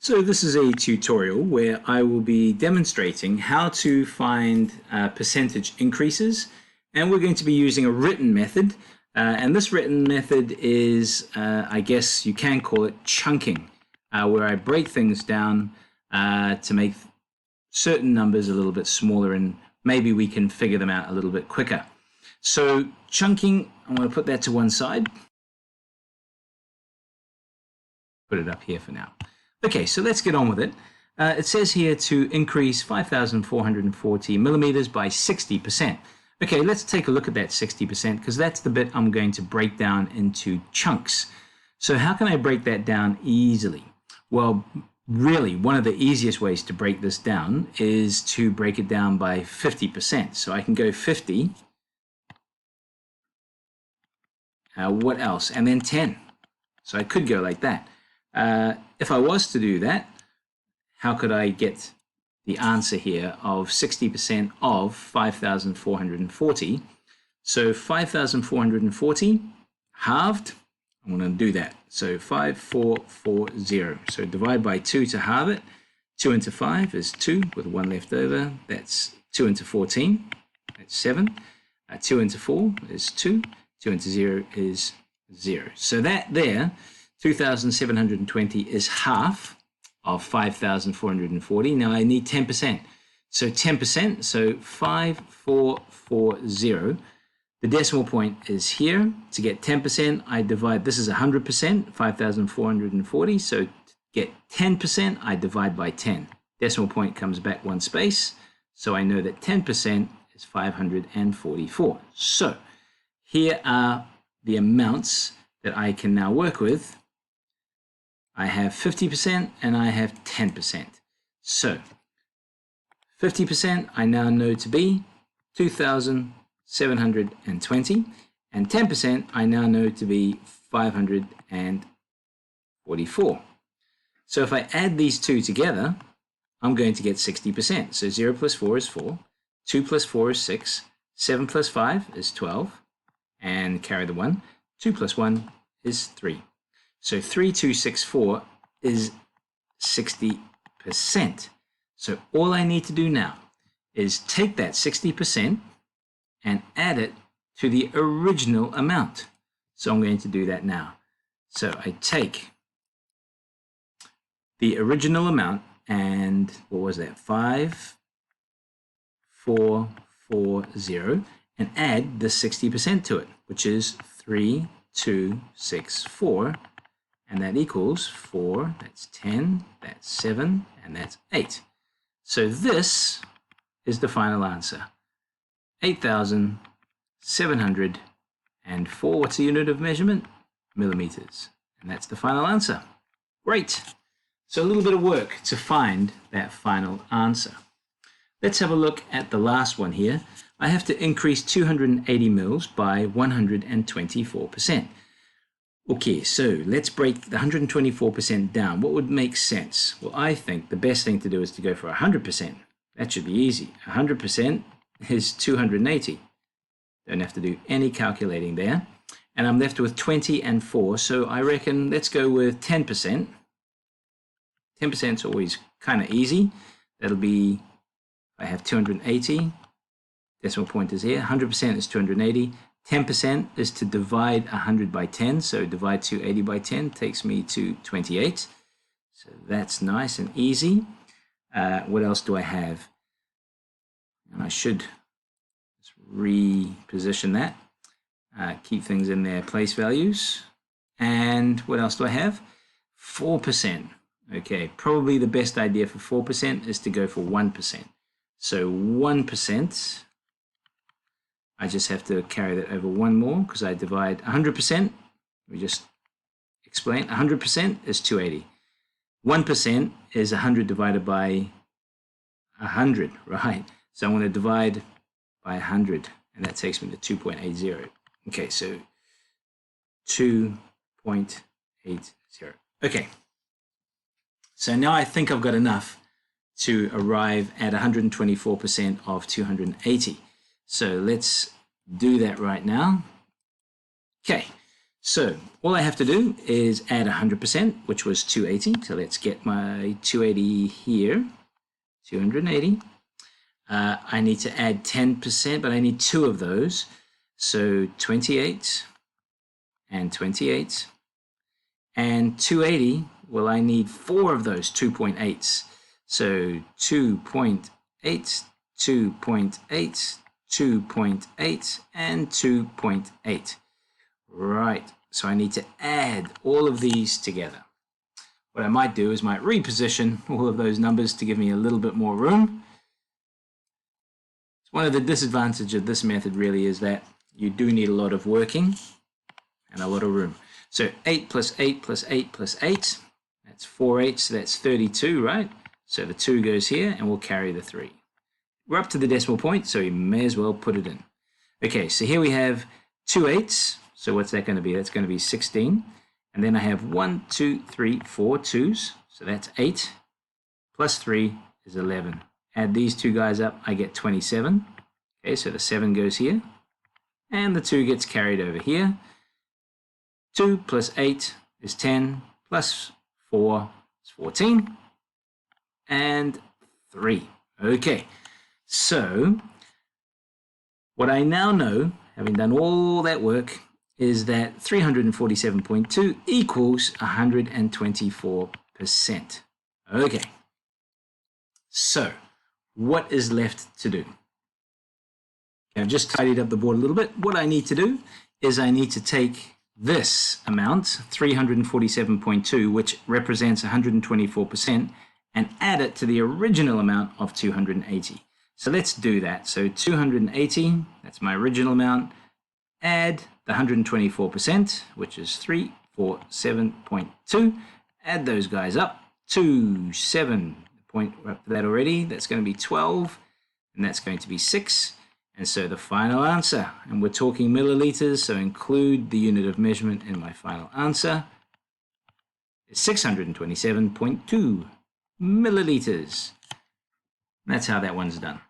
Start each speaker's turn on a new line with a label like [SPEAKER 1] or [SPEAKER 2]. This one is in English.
[SPEAKER 1] So this is a tutorial where I will be demonstrating how to find percentage increases, and we're going to be using a written method, and this written method is, I guess you can call it chunking, where I break things down to make certain numbers a little bit smaller, and maybe we can figure them out a little bit quicker. So chunking, I'm going to put that to one side. Put it up here for now. Okay, so let's get on with it. It says here to increase 5,440 millimeters by 60%. Okay, let's take a look at that 60% because that's the bit I'm going to break down into chunks. So how can I break that down easily? Well, really, one of the easiest ways to break this down is to break it down by 50%. So I can go 50. What else? And then 10. So I could go like that. If I was to do that, how could I get the answer here of 60% of 5,440? So 5,440 halved, I'm going to do that. So 5440. So divide by 2 to halve it. 2 into 5 is 2 with 1 left over. That's 2 into 14. That's 7. 2 into 4 is 2. 2 into 0 is 0. So that there, 2,720 is half of 5,440. Now I need 10%. So 10%, so 5440. The decimal point is here. To get 10%, I divide, this is 100%, 5,440. So to get 10%, I divide by 10. Decimal point comes back one space. So I know that 10% is 544. So here are the amounts that I can now work with. I have 50% and I have 10%. So 50% I now know to be 2,720, and 10% I now know to be 544. So if I add these two together, I'm going to get 60%. So 0 plus 4 is 4, 2 plus 4 is 6, 7 plus 5 is 12, and carry the 1, 2 plus 1 is 3. So 3264 is 60%. So all I need to do now is take that 60% and add it to the original amount. So I'm going to do that now. So I take the original amount and what was that? 5440, and add the 60% to it, which is 3264. And that equals 4, that's 10, that's 7, and that's 8. So this is the final answer. 8,704. What's the unit of measurement? Millimeters. And that's the final answer. Great. So a little bit of work to find that final answer. Let's have a look at the last one here. I have to increase 280 mils by 124%. Okay, so let's break the 124% down. What would make sense? Well, I think the best thing to do is to go for 100%. That should be easy. 100% is 280. Don't have to do any calculating there. And I'm left with 20 and 4, so I reckon let's go with 10%. 10% is always kind of easy. That'll be, I have 280. Decimal point is here. 100% is 280. 10% is to divide 100 by 10, so divide 280 by 10 takes me to 28. So that's nice and easy. What else do I have? And I should just reposition that. Keep things in their place values. And what else do I have? 4%. Okay, probably the best idea for 4% is to go for 1%. So 1%. I just have to carry that over one more because I divide 100%. We just explain. 100% is 280. 1% is 100 divided by 100, right? So I'm going to divide by 100, and that takes me to 2.80. Okay, so 2.80. Okay. So now I think I've got enough to arrive at 124% of 280. So let's do that right now. Okay, So all I have to do is add 100%, which was 280. So let's get my 280 here, 280. I need to add 10%, but I need 2 of those. So 28 and 28 and 280. Well, I need 4 of those 2.8s. So 2.8, 2.8, 2.8, and 2.8. Right, so I need to add all of these together. What I might do is might reposition all of those numbers to give me a little bit more room. One of the disadvantages of this method really is that you do need a lot of working and a lot of room. So 8 plus 8 plus 8 plus 8, that's 4 8, so that's 32, right? So the 2 goes here and we'll carry the 3. We're up to the decimal point, so we may as well put it in. Okay, so here we have 2 8s. So what's that going to be? That's going to be 16. And then I have 1, 2, 3, 4 2s. So that's 8 plus 3 is 11. Add these 2 guys up, I get 27. Okay, so the 7 goes here. And the 2 gets carried over here. 2 plus 8 is 10. Plus 4 is 14. And 3. Okay, so what I now know, having done all that work, is that 347.2 equals 124%. Okay, so what is left to do? I've just tidied up the board a little bit. What I need to do is I need to take this amount, 347.2, which represents 124%, and add it to the original amount of 280. So let's do that. So 280, that's my original amount, add the 124%, which is 347.2. Add those guys up. 7 point, we're up to that already. That's going to be 12, and that's going to be 6. And so the final answer, and we're talking milliliters, so include the unit of measurement in my final answer, is 627.2 milliliters. And that's how that one's done.